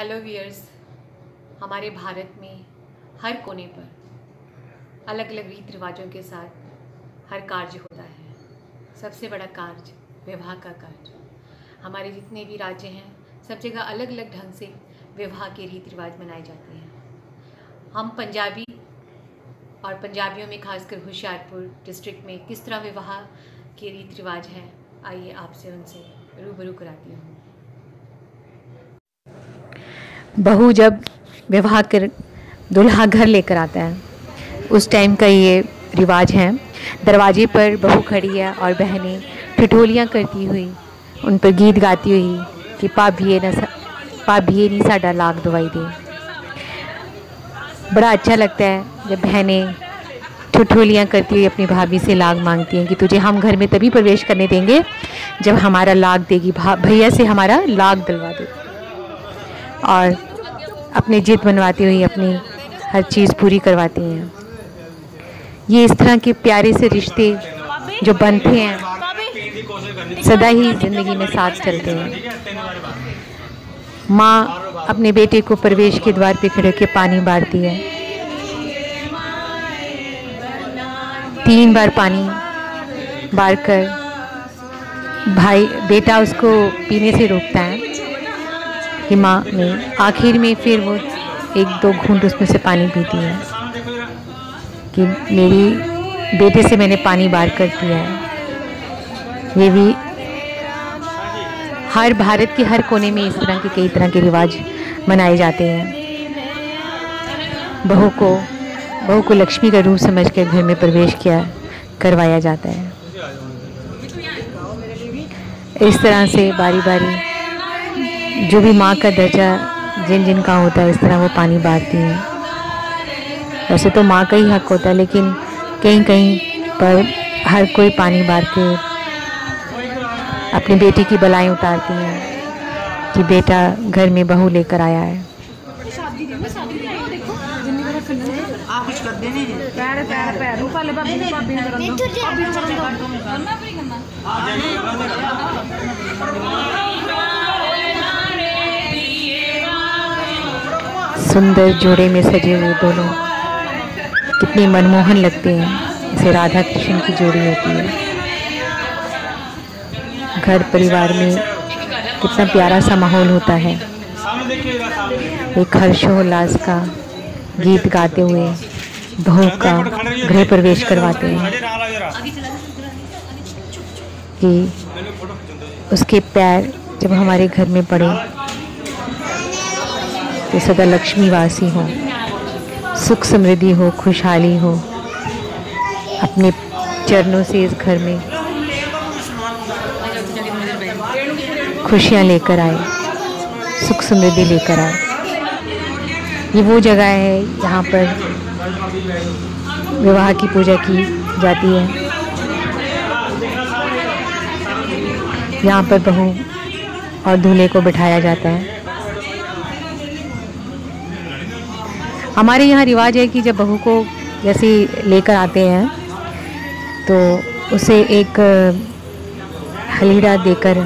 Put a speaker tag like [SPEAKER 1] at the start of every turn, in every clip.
[SPEAKER 1] Hello viewers, हमारे भारत में हर कोने पर अलग अलग रीति रिवाजों के साथ हर कार्य होता है। सबसे बड़ा कार्य विवाह का कार्य। हमारे जितने भी राज्य हैं सब जगह अलग अलग ढंग से विवाह के रीति रिवाज मनाए जाते हैं। हम पंजाबी और पंजाबियों में खासकर होशियारपुर डिस्ट्रिक्ट में किस तरह विवाह के रीति रिवाज हैं, आइए आपसे उनसे रूबरू कराती हूँ।
[SPEAKER 2] बहू जब विवाह कर दूल्हा घर लेकर आता है उस टाइम का ये रिवाज है। दरवाजे पर बहू खड़ी है और बहनें ठिठोलियाँ करती हुई उन पर गीत गाती हुई कि भाभीए नहीं साडा लाग दवाई दे। बड़ा अच्छा लगता है जब बहनें ठिठोलियाँ करती हुई अपनी भाभी से लाग मांगती हैं कि तुझे हम घर में तभी प्रवेश करने देंगे जब हमारा लाग देगी, भैया से हमारा लाग दिलवा दे। और अपनी जिद बनवाती हुई अपनी हर चीज़ पूरी करवाती हैं। ये इस तरह के प्यारे से रिश्ते जो बनते हैं सदा ही ज़िंदगी में साथ चलते हैं। माँ अपने बेटे को प्रवेश के द्वार पे खड़े होकर पानी बारती है। 3 बार पानी बार कर बेटा उसको पीने से रोकता है कि माँ में आखिर में फिर वो 1-2 घूंट उसमें से पानी पीती है कि मेरी बेटे से मैंने पानी बार कर पिया है। ये भी हर भारत के हर कोने में इस तरह के कई तरह के रिवाज मनाए जाते हैं। बहू को लक्ष्मी का रूप समझकर घर में प्रवेश करवाया जाता है। इस तरह से बारी बारी जो भी माँ का दर्जा जिन का होता है इस तरह वो पानी बारती हैं। वैसे तो माँ का ही हक होता है, लेकिन कहीं कहीं पर हर कोई पानी बार के अपने बेटे की बलाएं उतारती हैं कि बेटा घर में बहू लेकर आया है। सुंदर जोड़े में सजे हुए दोनों कितने मनमोहन लगते हैं। इसे राधा कृष्ण की जोड़ी होती है। घर परिवार में कितना प्यारा सा माहौल होता है। एक हर्षोल्लास का गीत गाते हुए बहू का गृह प्रवेश करवाते हैं कि उसके पैर जब हमारे घर में पड़े तो सदा लक्ष्मीवासी हो, सुख समृद्धि हो, खुशहाली हो। अपने चरणों से इस घर में खुशियाँ लेकर आए, सुख समृद्धि लेकर आए। ये वो जगह है यहाँ पर विवाह की पूजा की जाती है। यहाँ पर बहू और दूल्हे को बिठाया जाता है। हमारे यहाँ रिवाज है कि जब बहू को जैसे लेकर आते हैं तो उसे एक हलीड़ा देकर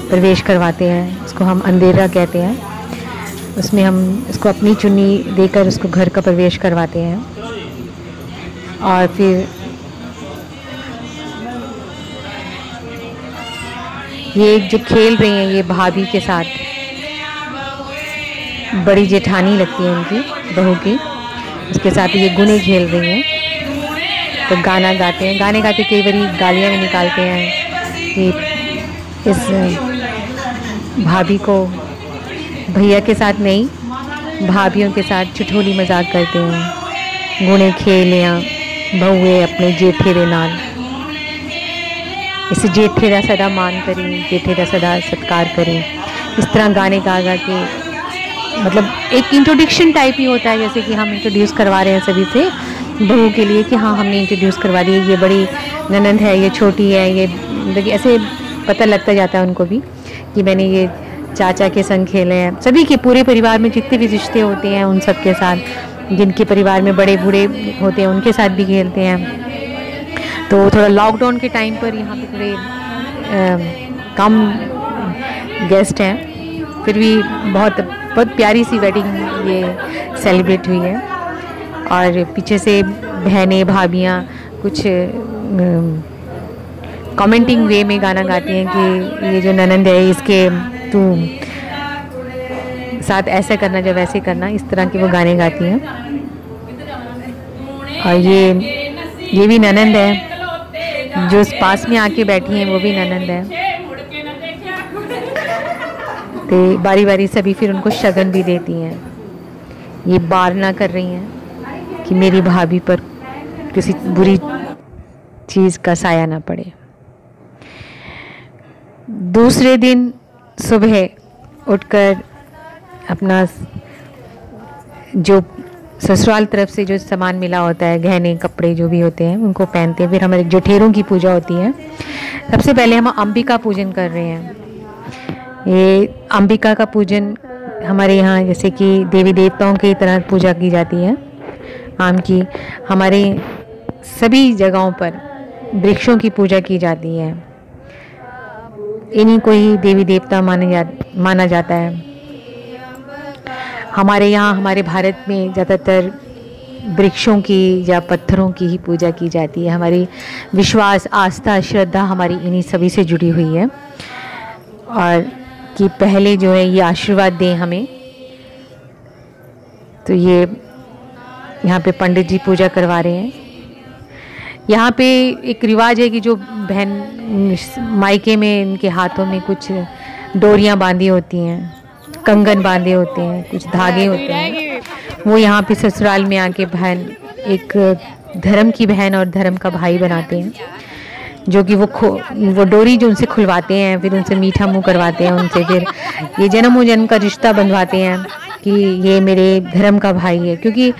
[SPEAKER 2] प्रवेश करवाते हैं। उसको हम अंधेरा कहते हैं। उसमें हम इसको अपनी चुन्नी देकर उसको घर का प्रवेश करवाते हैं। और फिर ये जो खेल रही हैं ये भाभी के साथ, बड़ी जेठानी लगती है उनकी बहू की, उसके साथ ये गुने खेल रही हैं। तो गाना गाते हैं, गाने गाते कई बारी गालियाँ भी निकालते हैं कि इस भाभी को भैया के साथ नहीं भाभियों के साथ ठिठोली मजाक करते हैं। गुने खेलियाँ बहुए अपने जेठे दे नाल, इस जेठे का सदा मान करें, जेठे का सदा सत्कार करें। इस तरह गाने गा के मतलब एक इंट्रोडक्शन टाइप ही होता है, जैसे कि हम इंट्रोड्यूस करवा रहे हैं सभी से बहू के लिए कि हाँ हमने इंट्रोड्यूस करवा दी, ये बड़ी ननंद है, ये छोटी है, ये मतलब ऐसे पता लगता जाता है उनको भी कि मैंने ये चाचा के संग खेले हैं। सभी के पूरे परिवार में जितने भी रिश्ते होते हैं उन सब के साथ, जिनके परिवार में बड़े बूढ़े होते हैं उनके साथ भी खेलते हैं। तो थोड़ा लॉकडाउन के टाइम पर यहाँ पे थोड़े कम गेस्ट हैं फिर भी बहुत बहुत प्यारी सी वेडिंग ये सेलिब्रेट हुई है। और पीछे से बहनें भाभियाँ कुछ कमेंटिंग वे में गाना गाती हैं कि ये जो ननंद है इसके तू साथ ऐसे करना, जब वैसे करना, इस तरह के वो गाने गाती हैं। और ये भी ननंद है, जो पास में आके बैठी हैं वो भी ननंद है। तो बारी बारी सभी फिर उनको शगन भी देती हैं। ये बार ना कर रही हैं कि मेरी भाभी पर किसी बुरी चीज़ का साया ना पड़े। दूसरे दिन सुबह उठकर अपना जो ससुराल तरफ से जो सामान मिला होता है, गहने कपड़े जो भी होते हैं, उनको पहनते हैं। फिर हमारे जठेरों की पूजा होती है। सबसे पहले हम अंबिका पूजन कर रहे हैं। ये अंबिका का पूजन हमारे यहाँ जैसे कि देवी देवताओं की तरह पूजा की जाती है आम की। हमारे सभी जगहों पर वृक्षों की पूजा की जाती है। इन्हीं को ही देवी देवता माना जाता है। हमारे यहाँ, हमारे भारत में ज़्यादातर वृक्षों की या पत्थरों की ही पूजा की जाती है। हमारी विश्वास, आस्था, श्रद्धा हमारी इन्हीं सभी से जुड़ी हुई है। और कि पहले जो है ये आशीर्वाद दें हमें। तो ये यहाँ पे पंडित जी पूजा करवा रहे हैं। यहाँ पे एक रिवाज है कि जो बहन मायके में इनके हाथों में कुछ डोरियाँ बांधी होती हैं, कंगन बांधे होते हैं, कुछ धागे होते हैं, वो यहाँ पे ससुराल में आके बहन एक धर्म की बहन और धर्म का भाई बनाते हैं, जो कि वो डोरी जो उनसे खुलवाते हैं, फिर उनसे मीठा मुंह करवाते हैं, उनसे फिर ये जन्मों जन्म का रिश्ता बंधवाते हैं कि ये मेरे धर्म का भाई है। क्योंकि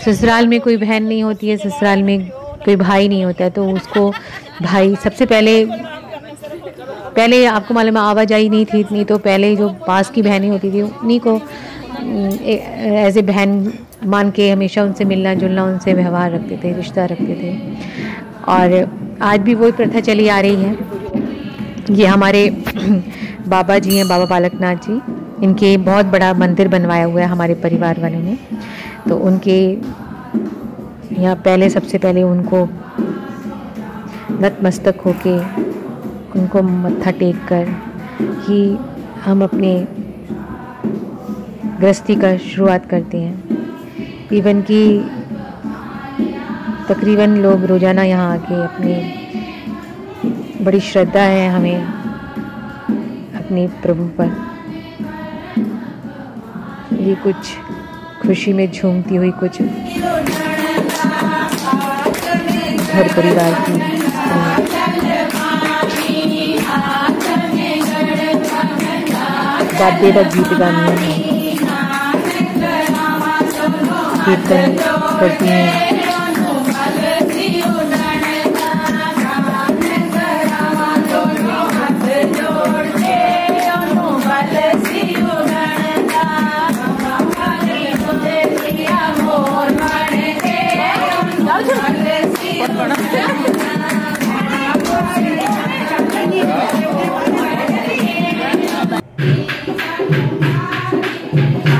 [SPEAKER 2] ससुराल में कोई बहन नहीं होती है, ससुराल में कोई भाई नहीं होता है, तो उसको भाई सबसे पहले आपको मालूम है आवाजाही नहीं थी इतनी, तो पहले जो पास की बहनें होती थी उन्हीं को एज ए बहन मान के हमेशा उनसे मिलना जुलना, उनसे व्यवहार रखते थे, रिश्ता रखते थे। और आज भी वही प्रथा चली आ रही है। ये हमारे बाबा जी हैं, बाबा बालकनाथ जी, इनके बहुत बड़ा मंदिर बनवाया हुआ है हमारे परिवार वालों ने। तो उनके यहाँ पहले सबसे पहले उनको नतमस्तक होके उनको मत्था टेक कर ही हम अपने गृहस्थी का शुरुआत करते हैं। इवन कि तकरीबन लोग रोज़ाना यहाँ आके अपनी बड़ी श्रद्धा है हमें अपने प्रभु पर। ये कुछ खुशी में झूमती हुई कुछ घर परिवार की वाद्यवाद गीत गाने हैं, कीर्तन करती हैं।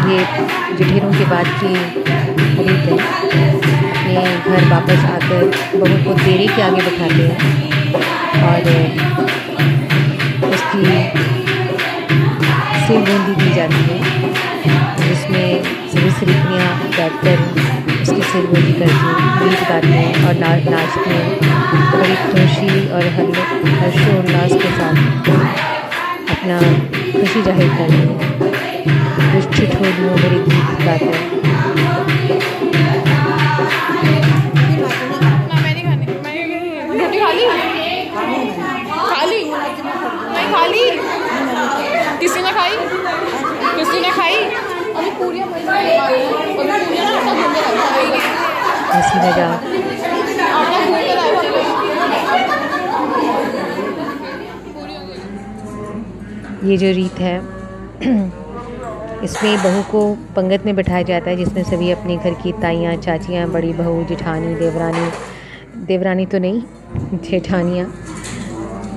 [SPEAKER 2] ये जठेरों के बाद की रीत है। अपने घर वापस आकर बहू को देरी के आगे बैठाते हैं और उसकी सिर बूंदी दी जाती है, जिसमें सभी स्त्रियाँ बैठकर उसकी सिर बूंदी करती हैं, गीत गाती हैं और नाचती हैं बड़ी खुशी और हर्षोल्लास के साथ अपना खुशी जाहिर करती हैं। निश्चित हो दियो मेरे गीत गाकर।
[SPEAKER 3] किसी ने खाई
[SPEAKER 2] हंसी लगा। ये जो रीत है इसमें बहू को पंगत में बिठाया जाता है, जिसमें सभी अपने घर की ताइयाँ, चाचियाँ, बड़ी बहू, जेठानी, देवरानी तो नहीं, जेठानियाँ,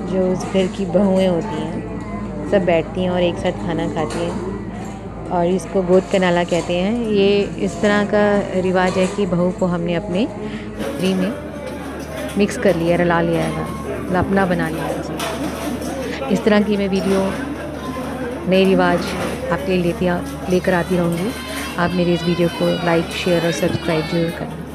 [SPEAKER 2] जो उस घर की बहुएं होती हैं, सब बैठती हैं और एक साथ खाना खाती हैं। और इसको गोद कनाला कहते हैं। ये इस तरह का रिवाज है कि बहू को हमने अपने घी में मिक्स कर लिया, रला लिया है, मतलब अपना बना लिया है। इस तरह की मैं वीडियो नए रिवाज आपके लिए लेकर आती रहूँगी। आप मेरे इस वीडियो को लाइक, शेयर और सब्सक्राइब जरूर करें।